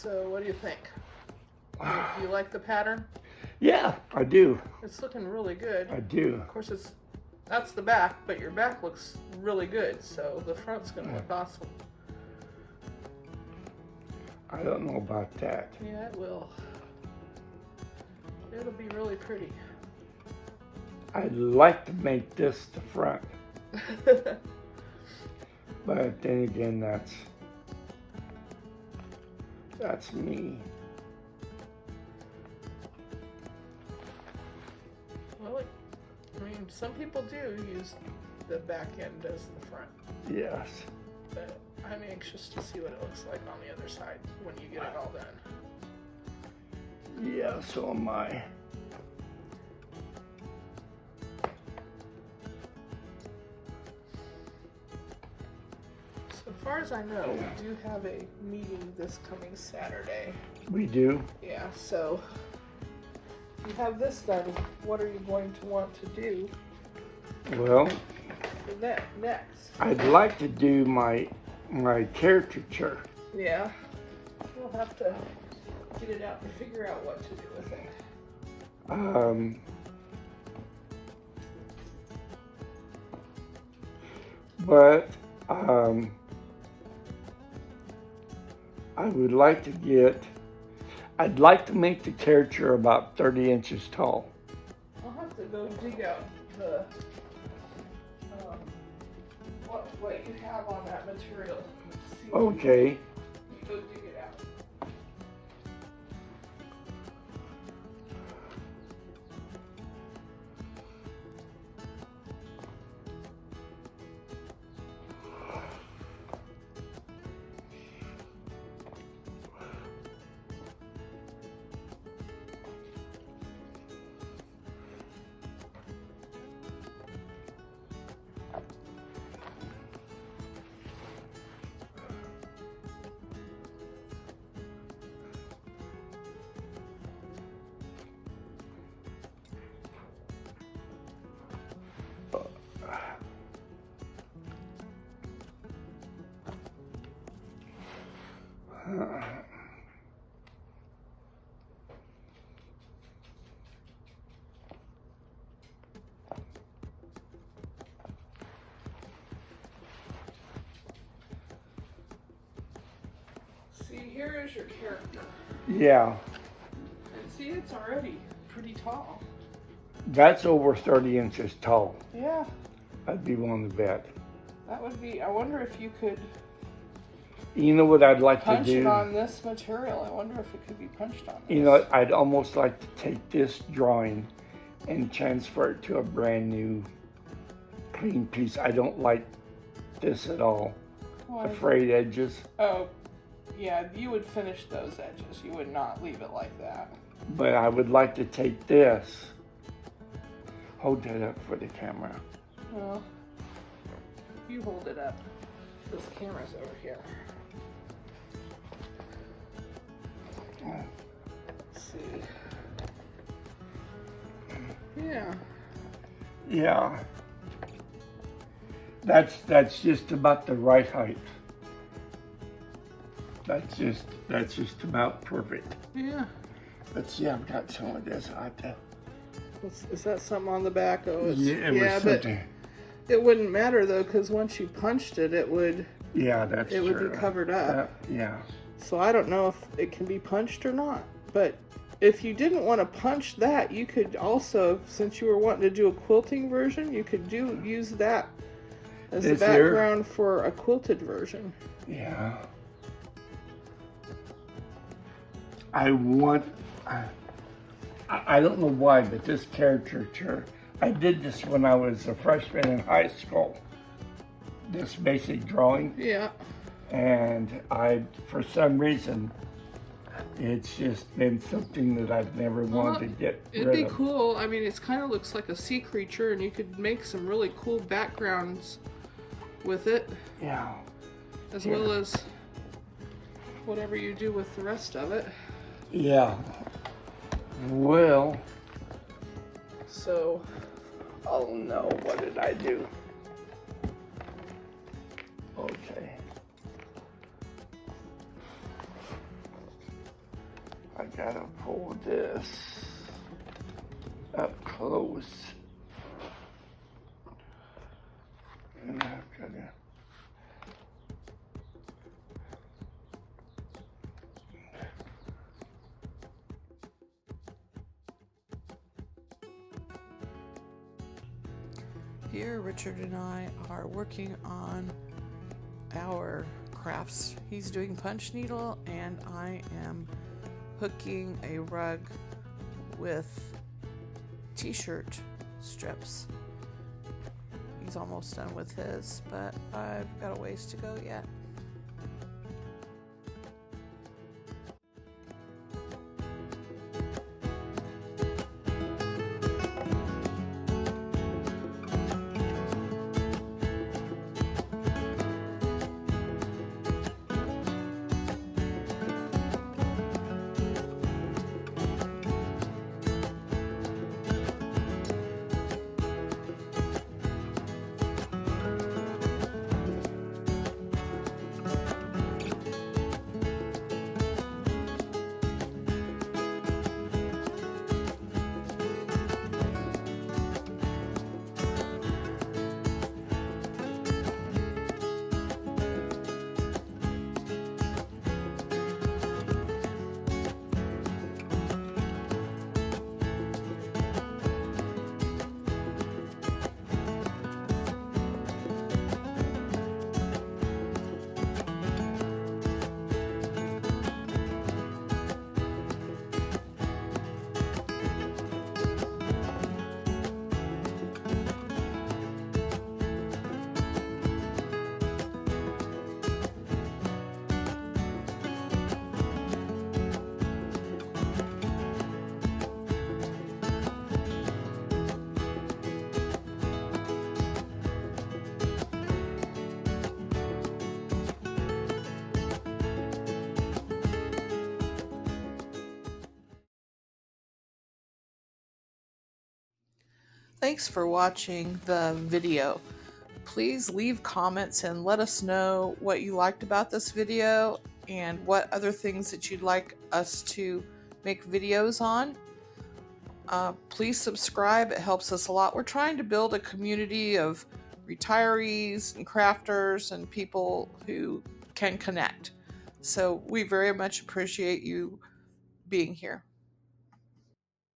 So what do you think? Do you like the pattern? Yeah, I do. It's looking really good. I do. Of course, that's the back, but your back looks really good, so the front's going to look awesome. I don't know about that. Yeah, it will. It'll be really pretty. I'd like to make this the front. But then again, that's me. Well, I mean, some people do use the back end as the front. Yes. But I'm anxious to see what it looks like on the other side when you get it all done. Yeah, so am I. So far as I know, we do have a meeting this coming Saturday. We do? Yeah, so if you have this done, what are you going to want to do Well, for that next? I'd like to do my caricature. Yeah, we'll have to get it out and figure out what to do with it. But I would like to I'd like to make the caricature about 30 inches tall. I'll have to go dig out the what you have on that material. See what Okay. you go dig it out. See, here is your character. Yeah. And see, it's already pretty tall. That's over 30 inches tall. Yeah, I'd be willing to bet. that would be, I wonder if you could You know what I'd like to punch do? it on this material. I wonder if it could be punched on this. You know, I'd almost like to take this drawing and transfer it to a brand new clean piece. I don't like this at all. Why? The frayed edges. Oh, yeah, you would finish those edges. You would not leave it like that. But I would like to take this. Hold that up for the camera. Well, you hold it up. This camera's over here. Let's see. Yeah. Yeah. That's just about the right height. That's just about perfect. Yeah. Let's see, I've got some of this. I have to. Is that something on the back? Oh, it's, Yeah, it was but something. it wouldn't matter though, because once you punched it, it would Yeah, that's it would true. be covered up. Yeah. So I don't know if it can be punched or not. But if you didn't want to punch that, you could also, since you were wanting to do a quilting version, you could use that as the This here? background for a quilted version. Yeah. I want. I don't know why, but this caricature, I did this when I was a freshman in high school. This basic drawing, Yeah. and for some reason, it's just been something that I've never wanted to get It'd rid be of. cool. I mean, it kind of looks like a sea creature, and you could make some really cool backgrounds with it, Yeah. as Yeah. well as whatever you do with the rest of it. Yeah. Well. So, Oh no, what did I do? Okay. I gotta pull this up close. And I've gotta. Here, Richard and I are working on our crafts. He's doing punch needle, and I am hooking a rug with t-shirt strips. He's almost done with his, but I've got a ways to go yet. Thanks for watching the video. Please leave comments and let us know what you liked about this video and what other things that you'd like us to make videos on. Please subscribe, it helps us a lot. We're trying to build a community of retirees and crafters and people who can connect. So we very much appreciate you being here.